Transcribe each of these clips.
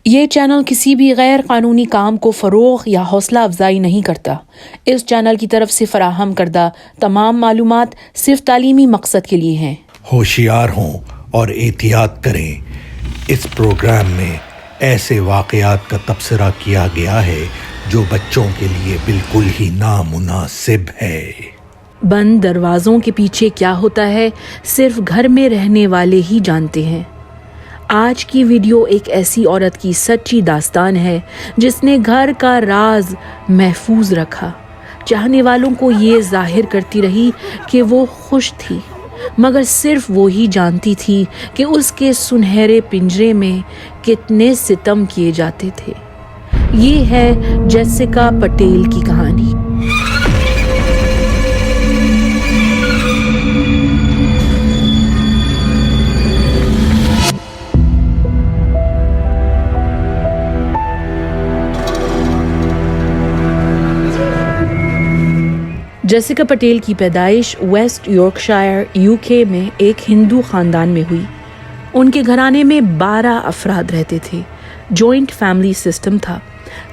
ये चैनल किसी भी गैर कानूनी काम को फ़रोग़ या हौसला अफजाई नहीं करता। इस चैनल की तरफ से फराहम करदा तमाम मालूमात सिर्फ तालीमी मकसद के लिए हैं। होशियार हों और एहतियात करें। इस प्रोग्राम में ऐसे वाक़यात का तबसरा किया गया है जो बच्चों के लिए बिल्कुल ही नामुनासिब है। बंद दरवाज़ों के पीछे क्या होता है सिर्फ घर में रहने वाले ही जानते हैं। आज की वीडियो एक ऐसी औरत की सच्ची दास्तान है जिसने घर का राज महफूज रखा। चाहने वालों को ये जाहिर करती रही कि वो खुश थी, मगर सिर्फ वो ही जानती थी कि उसके सुनहरे पिंजरे में कितने सितम किए जाते थे। ये है जेसिका पटेल की कहानी। जेसिका पटेल की पैदाइश वेस्ट यॉर्कशायर यूके में एक हिंदू ख़ानदान में हुई। उनके घराने में 12 अफराद रहते थे। जॉइंट फैमिली सिस्टम था।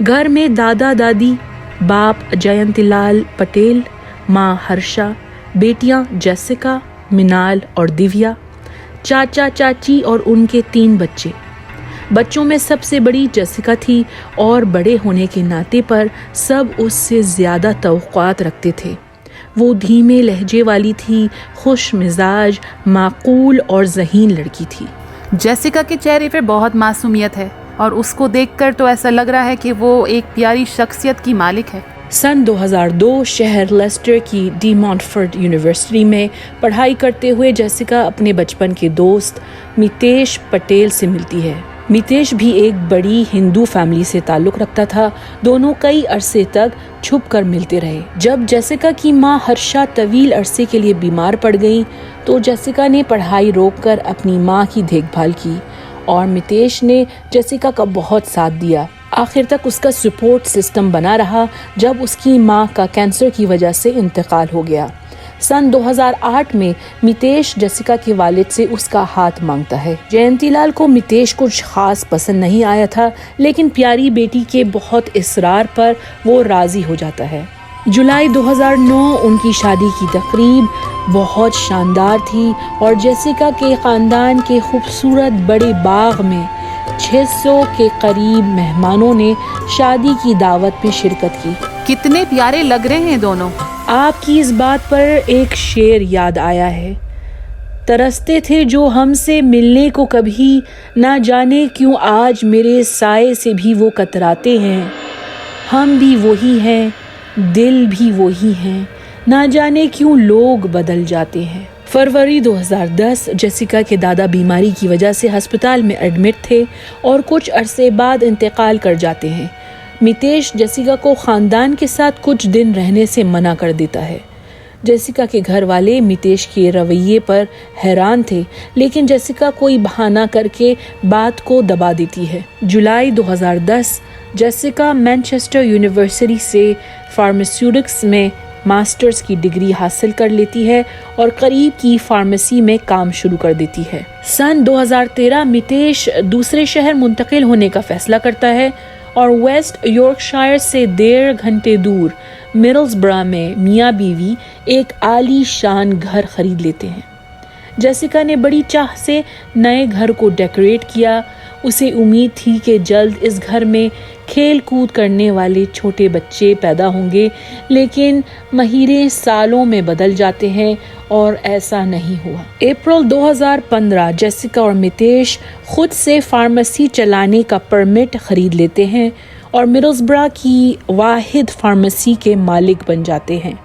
घर में दादा दादी, बाप जयंतीलाल पटेल, माँ हर्षा, बेटियाँ जेसिका, मिनाल और दिव्या, चाचा चाची और उनके 3 बच्चे। बच्चों में सबसे बड़ी जेसिका थी और बड़े होने के नाते पर सब उससे ज़्यादा तवक्कुआत रखते थे। वो धीमे लहजे वाली थी, खुश मिजाज, माकूल और ज़हीन लड़की थी। जेसिका के चेहरे पर बहुत मासूमियत है और उसको देखकर तो ऐसा लग रहा है कि वो एक प्यारी शख्सियत की मालिक है। सन 2002 शहर लेस्टर की डी मॉन्टफोर्ट यूनिवर्सिटी में पढ़ाई करते हुए जेसिका अपने बचपन के दोस्त मितेश पटेल से मिलती है। मितेश भी एक बड़ी हिंदू फैमिली से ताल्लुक़ रखता था। दोनों कई अरसे तक छुप कर मिलते रहे। जब जेसिका की माँ हर्षा तवील अरसे के लिए बीमार पड़ गई तो जेसिका ने पढ़ाई रोककर अपनी माँ की देखभाल की और मितेश ने जेसिका का बहुत साथ दिया। आखिर तक उसका सपोर्ट सिस्टम बना रहा जब उसकी माँ का कैंसर की वजह से इंतकाल हो गया। सन 2008 में मितेश जेसिका के वालिद से उसका हाथ मांगता है। जयंतीलाल को मितेश कुछ खास पसंद नहीं आया था, लेकिन प्यारी बेटी के बहुत इसरार पर वो राजी हो जाता है। जुलाई 2009 उनकी शादी की तकरीब बहुत शानदार थी और जेसिका के ख़ानदान के खूबसूरत बड़े बाग में 600 के करीब मेहमानों ने शादी की दावत में शिरकत की। कितने प्यारे लग रहे हैं दोनों। आपकी इस बात पर एक शेर याद आया है। तरसते थे जो हमसे मिलने को कभी, ना जाने क्यों आज मेरे साए से भी वो कतराते हैं। हम भी वही हैं, दिल भी वही हैं, ना जाने क्यों लोग बदल जाते हैं। फरवरी 2010 जेसिका के दादा बीमारी की वजह से अस्पताल में एडमिट थे और कुछ अरसे बाद इंतकाल कर जाते हैं। मितेश जेसिका को ख़ानदान के साथ कुछ दिन रहने से मना कर देता है। जेसिका के घर वाले मितेश के रवैये पर हैरान थे, लेकिन जेसिका कोई बहाना करके बात को दबा देती है। जुलाई 2010 जेसिका मैनचेस्टर यूनिवर्सिटी से फार्मास्यूटिक्स में मास्टर्स की डिग्री हासिल कर लेती है और करीब की फार्मेसी में काम शुरू कर देती है। सन 2013 मितेश दूसरे शहर मुंतकिल होने का फैसला करता है और वेस्ट यॉर्कशायर से 1.5 घंटे दूर मिडलसब्रा में मियाँ बीवी एक आली शान घर खरीद लेते हैं। जेसिका ने बड़ी चाह से नए घर को डेकोरेट किया। उसे उम्मीद थी कि जल्द इस घर में खेल कूद करने वाले छोटे बच्चे पैदा होंगे, लेकिन महीने सालों में बदल जाते हैं और ऐसा नहीं हुआ। अप्रैल 2015 जेसिका और मितेश खुद से फार्मेसी चलाने का परमिट खरीद लेते हैं और मिडलसब्रा की वाहिद फार्मेसी के मालिक बन जाते हैं।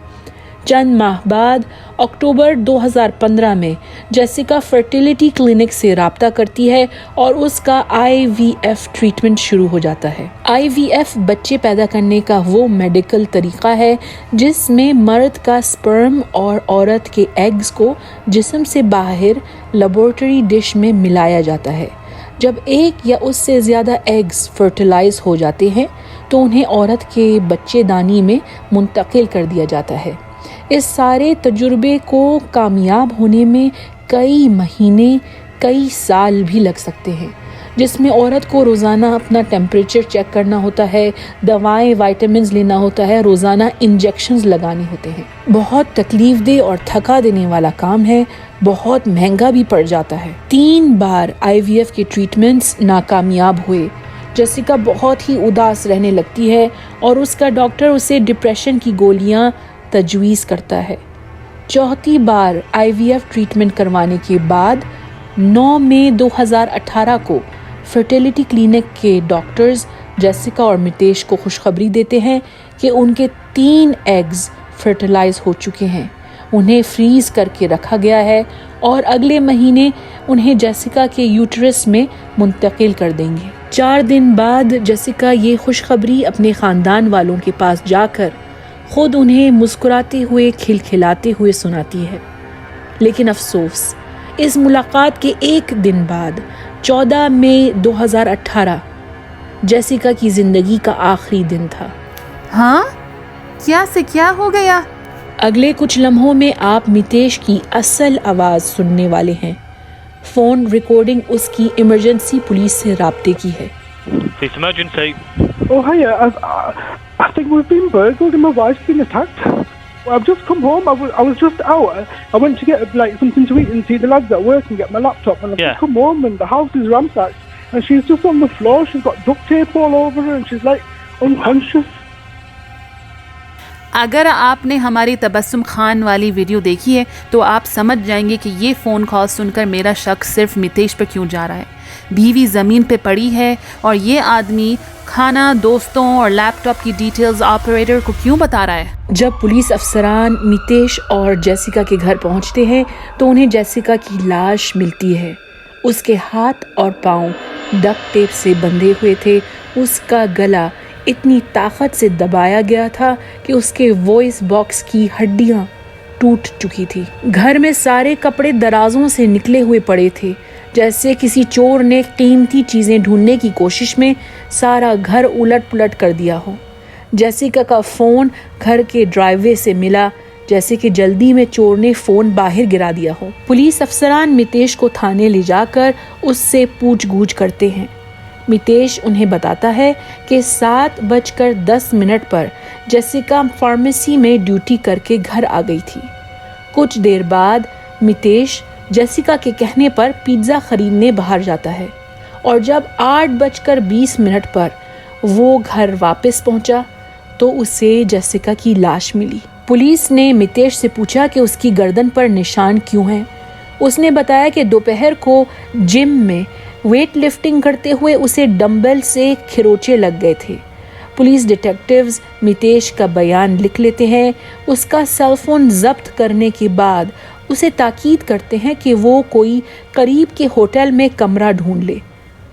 चंद माह बाद अक्टूबर 2015 में जेसिका फर्टिलिटी क्लिनिक से राब्ता करती है और उसका IVF ट्रीटमेंट शुरू हो जाता है। IVF बच्चे पैदा करने का वो मेडिकल तरीका है जिसमें मर्द का स्पर्म और औरत के एग्स को जिस्म से बाहर लेबोरेटरी डिश में मिलाया जाता है। जब एक या उससे ज़्यादा एग्स फर्टिलाइज हो जाते हैं तो उन्हें औरत के बच्चेदानी में मुंतकिल कर दिया जाता है। इस सारे तजुर्बे को कामयाब होने में कई महीने, कई साल भी लग सकते हैं। जिसमें औरत को रोज़ाना अपना टेम्परेचर चेक करना होता है, दवाएं विटामिन्स लेना होता है, रोज़ाना इंजेक्शंस लगाने होते हैं। बहुत तकलीफदेह और थका देने वाला काम है, बहुत महंगा भी पड़ जाता है। 3 बार IVF के ट्रीटमेंट्स नाकामयाब हुए। जेसिका बहुत ही उदास रहने लगती है और उसका डॉक्टर उसे डिप्रेशन की गोलियां तजवीज़ करता है। 4थी बार IVF ट्रीटमेंट करवाने के बाद 9 मई 2018 को फर्टिलिटी क्लिनिक के डॉक्टर्स जेसिका और मितेश को खुशखबरी देते हैं कि उनके 3 एग्स फर्टिलाइज हो चुके हैं। उन्हें फ्रीज करके रखा गया है और अगले महीने उन्हें जेसिका के यूट्रस में मुंतकिल कर देंगे। 4 दिन बाद जेसिका ये खुशखबरी अपने ख़ानदान वालों के पास जाकर खुद उन्हें मुस्कुराते हुए खिलखिलाते हुए सुनाती है। लेकिन अफसोस, इस मुलाकात के एक दिन बाद 14 मई 2018 जेसिका की ज़िंदगी का आखिरी दिन था। हाँ, क्या से क्या हो गया? अगले कुछ लम्हों में आप मितेश की असल आवाज़ सुनने वाले हैं। फ़ोन रिकॉर्डिंग उसकी इमरजेंसी पुलिस से राब्ते की है। It's emergency. Oh, hiya. I think we've been burgled and my wife's been attacked. Well, I've just come home. I was just out. I went to get something to eat and see the lads at work and get my laptop. And I've just come home and the house is ransacked. And she's just on the floor. She's got duct tape all over her and she's unconscious. अगर आपने हमारी तबस्सुम खान वाली video देखी है तो आप समझ जाएंगे कि ये फ़ोन कॉल सुनकर मेरा शक सिर्फ मितेश पर क्यों जा रहा है। बीवी ज़मीन पे पड़ी है और ये आदमी खाना, दोस्तों और लैपटॉप की डिटेल्स ऑपरेटर को क्यों बता रहा है? जब पुलिस अफसरान मितेश और जेसिका के घर पहुंचते हैं तो उन्हें जेसिका की लाश मिलती है। उसके हाथ और पाँव डक्ट टेप से बंधे हुए थे। उसका गला इतनी ताकत से दबाया गया था कि उसके वॉइस बॉक्स की हड्डियां टूट चुकी थी। घर में सारे कपड़े दराजों से निकले हुए पड़े थे, जैसे किसी चोर ने कीमती चीज़ें ढूंढने की कोशिश में सारा घर उलट पुलट कर दिया हो। जेसिका का फ़ोन घर के ड्राइववे से मिला, जैसे कि जल्दी में चोर ने फ़ोन बाहर गिरा दिया हो। पुलिस अफसरान मितेश को थाने ले जाकर उससे पूछगूछ करते हैं। मितेश उन्हें बताता है कि 7:10 पर जेसिका फार्मेसी में ड्यूटी करके घर आ गई थी। कुछ देर बाद मितेश जेसिका के कहने पर पिज़्ज़ा खरीदने बाहर जाता है और जब 8:20 पर वो घर वापस पहुंचा तो उसे जेसिका की लाश मिली। पुलिस ने मितेश से पूछा कि उसकी गर्दन पर निशान क्यों हैं। उसने बताया कि दोपहर को जिम में वेट लिफ्टिंग करते हुए उसे डंबल से खरोंचे लग गए थे। पुलिस डिटेक्टिव्स मितेश का बयान लिख लेते हैं। उसका सेलफोन जब्त करने के बाद उसे ताकीद करते हैं कि वो कोई करीब के होटल में कमरा ढूंढ ले,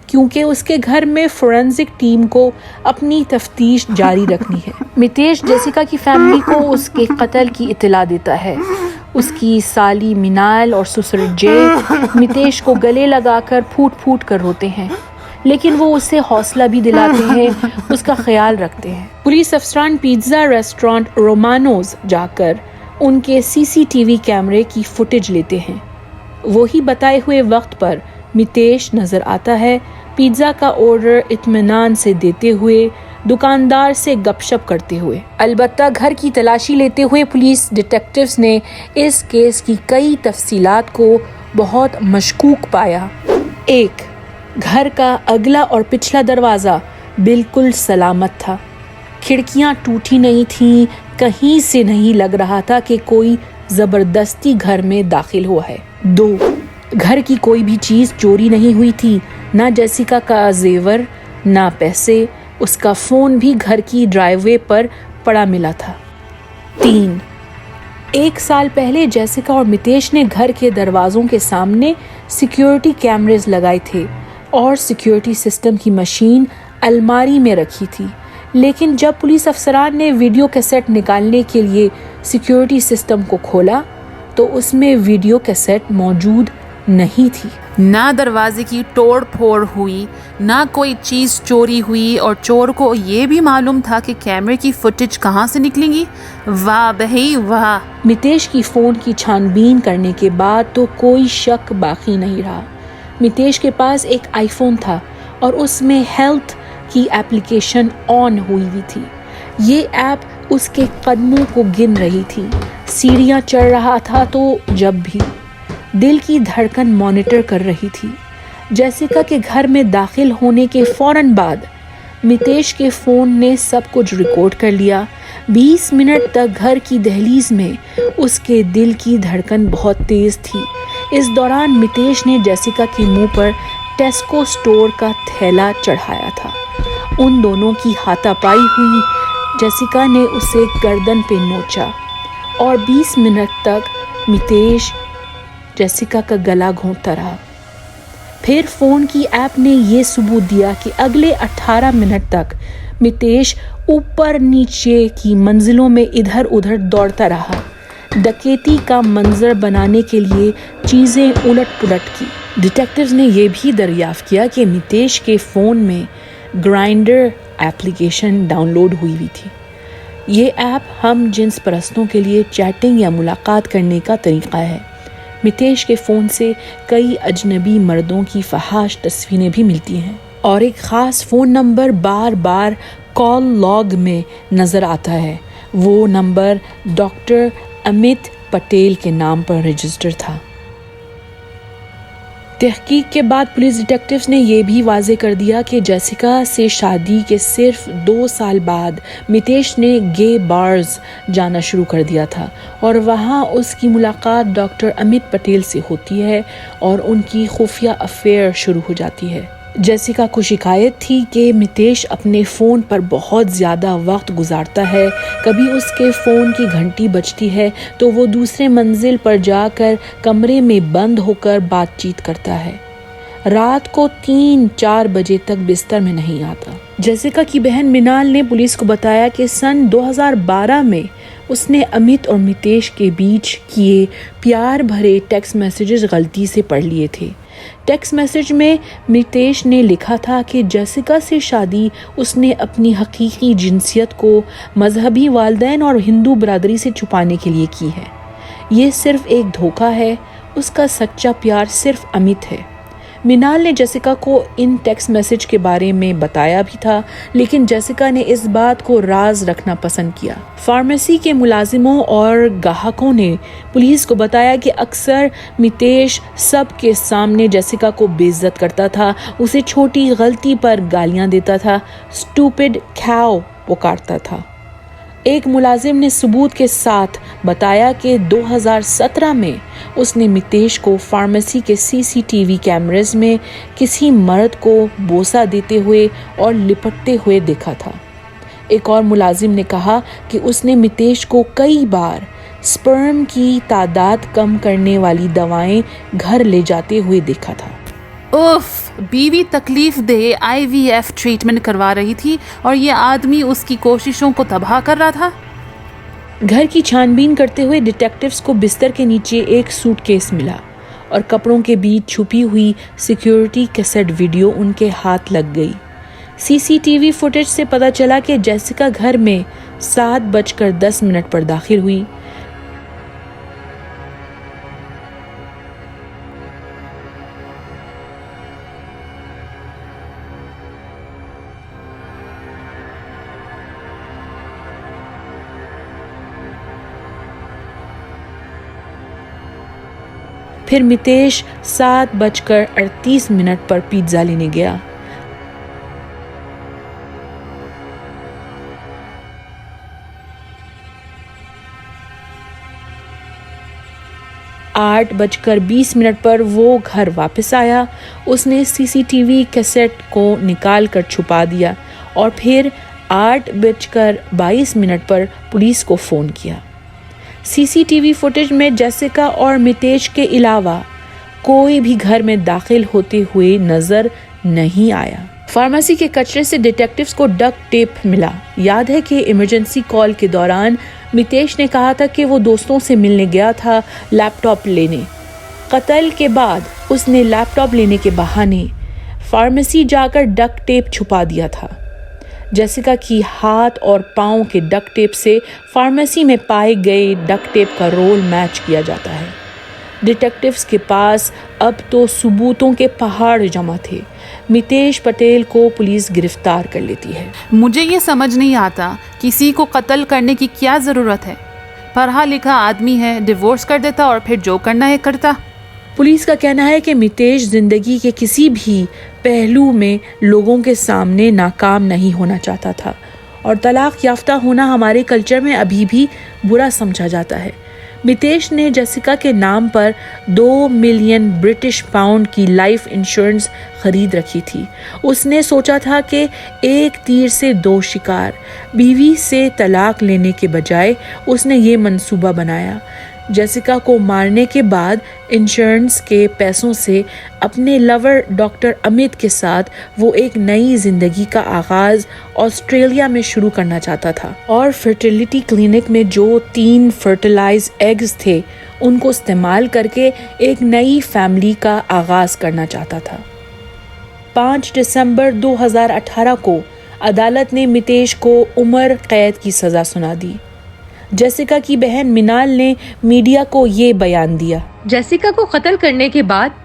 क्योंकि उसके घर में फोरेंसिक टीम को अपनी तफ्तीश जारी रखनी है। मितेश जेसिका की फैमिली को उसके कत्ल की इत्तला देता है। उसकी साली मिनाल और ससुर जे मितेश को गले लगाकर फूट फूट कर रोते हैं, लेकिन वो उसे हौसला भी दिलाते हैं, उसका ख्याल रखते हैं। पुलिस अफसरान पिज़्ज़ा रेस्टोरेंट रोमानोज जाकर उनके CCTV कैमरे की फुटेज लेते हैं। वही बताए हुए वक्त पर मितेश नज़र आता है, पिज़्ज़ा का ऑर्डर इत्मीनान से देते हुए, दुकानदार से गपशप करते हुए। अलबत्ता घर की तलाशी लेते हुए पुलिस डिटेक्टिव्स ने इस केस की कई तफसीलात को बहुत मशकूक पाया। 1. घर का अगला और पिछला दरवाज़ा बिल्कुल सलामत था। खिड़कियां टूटी नहीं थीं, कहीं से नहीं लग रहा था कि कोई ज़बरदस्ती घर में दाखिल हुआ है। 2. घर की कोई भी चीज़ चोरी नहीं हुई थी, ना जेसिका का जेवर, ना पैसे। उसका फ़ोन भी घर की ड्राइववे पर पड़ा मिला था। 3. 1 साल पहले जेसिका और मितेश ने घर के दरवाज़ों के सामने सिक्योरिटी कैमरेज लगाए थे और सिक्योरिटी सिस्टम की मशीन अलमारी में रखी थी। लेकिन जब पुलिस अफसरान ने वीडियो कैसेट निकालने के लिए सिक्योरिटी सिस्टम को खोला तो उसमें वीडियो कैसेट मौजूद नहीं थी। ना दरवाजे की तोड़ फोड़ हुई, ना कोई चीज़ चोरी हुई और चोर को ये भी मालूम था कि कैमरे की फुटेज कहाँ से निकलेंगी। वाह भाई वाह। मितेश की फ़ोन की छानबीन करने के बाद तो कोई शक बाकी नहीं रहा। मितेश के पास एक आईफोन था और उसमें हेल्थ की एप्लीकेशन ऑन हुई थी। ये ऐप उसके कदमों को गिन रही थी। सीढ़ियाँ चढ़ रहा था तो जब भी दिल की धड़कन मॉनिटर कर रही थी। जेसिका के घर में दाखिल होने के फौरन बाद मितेश के फ़ोन ने सब कुछ रिकॉर्ड कर लिया। 20 मिनट तक घर की दहलीज में उसके दिल की धड़कन बहुत तेज़ थी। इस दौरान मितेश ने जेसिका के मुंह पर टेस्को स्टोर का थैला चढ़ाया था। उन दोनों की हाथापाई हुई। जेसिका ने उसे गर्दन पे नोचा और 20 मिनट तक मितेश जेसिका का गला घोंटता रहा। फिर फ़ोन की ऐप ने ये सबूत दिया कि अगले 18 मिनट तक मितेश ऊपर नीचे की मंजिलों में इधर उधर दौड़ता रहा, डकैती का मंजर बनाने के लिए चीज़ें उलट पुलट की। डिटेक्टिव्स ने यह भी दरियाफ्त किया कि मितेश के फ़ोन में ग्राइंडर एप्लीकेशन डाउनलोड हुई थी। ये ऐप हम जिन्स परस्तों के लिए चैटिंग या मुलाकात करने का तरीक़ा है। मितेश के फ़ोन से कई अजनबी मर्दों की फहाश तस्वीरें भी मिलती हैं और एक ख़ास फ़ोन नंबर बार बार कॉल लॉग में नज़र आता है। वो नंबर डॉक्टर अमित पटेल के नाम पर रजिस्टर था। तहकीक के बाद पुलिस डिटेक्टिव्स ने यह भी वाज़े कर दिया कि जेसिका से शादी के सिर्फ 2 साल बाद मितेश ने गे बार्स जाना शुरू कर दिया था और वहाँ उसकी मुलाकात डॉक्टर अमित पटेल से होती है और उनकी खुफिया अफेयर शुरू हो जाती है। जेसिका को शिकायत थी कि मितेश अपने फ़ोन पर बहुत ज़्यादा वक्त गुजारता है। कभी उसके फ़ोन की घंटी बजती है तो वो दूसरे मंजिल पर जाकर कमरे में बंद होकर बातचीत करता है। रात को 3-4 बजे तक बिस्तर में नहीं आता। जेसिका की बहन मिनाल ने पुलिस को बताया कि सन 2012 में उसने अमित और मितेश के बीच किए प्यार भरे टेक्स्ट मैसेजेस गलती से पढ़ लिए थे। टेक्स्ट मैसेज में मितेश ने लिखा था कि जेसिका से शादी उसने अपनी हकीकी जिनसियत को मजहबी वालिदैन और हिंदू बरादरी से छुपाने के लिए की है। ये सिर्फ एक धोखा है, उसका सच्चा प्यार सिर्फ अमित है। मिनाल ने जेसिका को इन टेक्स्ट मैसेज के बारे में बताया भी था, लेकिन जेसिका ने इस बात को राज रखना पसंद किया। फार्मेसी के मुलाजिमों और ग्राहकों ने पुलिस को बताया कि अक्सर मितेश सबके सामने जेसिका को बेइज्जत करता था, उसे छोटी गलती पर गालियां देता था, स्टूपिड काउ पुकारता था। एक मुलाजिम ने सबूत के साथ बताया कि 2017 में उसने मितेश को फार्मेसी के सीसीटीवी कैमरेज में किसी मर्द को बोसा देते हुए और लिपटते हुए देखा था। एक और मुलाजिम ने कहा कि उसने मितेश को कई बार स्पर्म की तादाद कम करने वाली दवाएं घर ले जाते हुए देखा था। उफ, बीवी तकलीफ दे IVF ट्रीटमेंट करवा रही थी और ये आदमी उसकी कोशिशों को तबाह कर रहा था। घर की छानबीन करते हुए डिटेक्टिव्स को बिस्तर के नीचे एक सूटकेस मिला और कपड़ों के बीच छुपी हुई सिक्योरिटी कैसेट वीडियो उनके हाथ लग गई। सीसीटीवी फुटेज से पता चला कि जेसिका घर में 7:10 पर दाखिल हुई। फिर मितेश 7:38 पर पिज्ज़ा लेने गया। आठ 8:20 पर वो घर वापस आया। उसने सीसीटीवी कैसेट को निकाल कर छुपा दिया और फिर 8:22 पर पुलिस को फ़ोन किया। सीसीटीवी फुटेज में जेसिका और मितेश के अलावा कोई भी घर में दाखिल होते हुए नजर नहीं आया। फार्मेसी के कचरे से डिटेक्टिव्स को डक्ट टेप मिला। याद है कि इमरजेंसी कॉल के दौरान मितेश ने कहा था कि वो दोस्तों से मिलने गया था लैपटॉप लेने। कत्ल के बाद उसने लैपटॉप लेने के बहाने फार्मेसी जाकर डक्ट टेप छुपा दिया था। जेसिका की हाथ और पाँव के डक्ट टेप से फार्मेसी में पाए गए डक्ट टेप का रोल मैच किया जाता है। डिटेक्टिव्स के पास अब तो सबूतों के पहाड़ जमा थे। मितेश पटेल को पुलिस गिरफ्तार कर लेती है। मुझे ये समझ नहीं आता किसी को कत्ल करने की क्या ज़रूरत है। पढ़ा लिखा आदमी है, डिवोर्स कर देता और फिर जो करना है करता। पुलिस का कहना है कि मितेश जिंदगी के किसी भी पहलू में लोगों के सामने नाकाम नहीं होना चाहता था और तलाक याफ्ता होना हमारे कल्चर में अभी भी बुरा समझा जाता है। मितेश ने जेसिका के नाम पर 2 मिलियन ब्रिटिश पाउंड की लाइफ इंश्योरेंस खरीद रखी थी। उसने सोचा था कि एक तीर से 2 शिकार, बीवी से तलाक लेने के बजाय उसने ये मंसूबा बनाया। जेसिका को मारने के बाद इंश्योरेंस के पैसों से अपने लवर डॉक्टर अमित के साथ वो एक नई जिंदगी का आगाज ऑस्ट्रेलिया में शुरू करना चाहता था और फर्टिलिटी क्लिनिक में जो 3 फर्टिलाइज एग्स थे उनको इस्तेमाल करके एक नई फैमिली का आगाज करना चाहता था। 5 दिसंबर 2018 को अदालत ने मितेश को उम्र कैद की सजा सुना दी। जेसिका की बहन मिनाल ने मीडिया को ये बयान दिया। जेसिका को कत्ल करने के बाद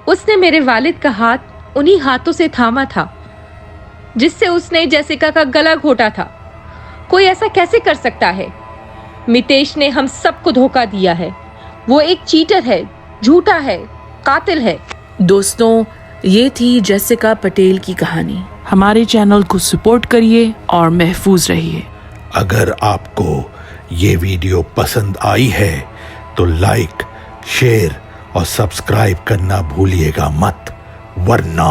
उसने मेरे वालिद का हाथ उन्हीं हाथों से थामा था जिससे उसने जेसिका का गला घोटा था। कोई ऐसा कैसे कर सकता है? मितेश ने हम सबको धोखा दिया है। वो एक चीटर है, झूठा है, कातिल है। दोस्तों, ये थी जेसिका पटेल की कहानी। हमारे चैनल को सपोर्ट करिए और महफूज रहिए। अगर आपको ये वीडियो पसंद आई है तो लाइक, शेयर और सब्सक्राइब करना भूलिएगा मत, वरना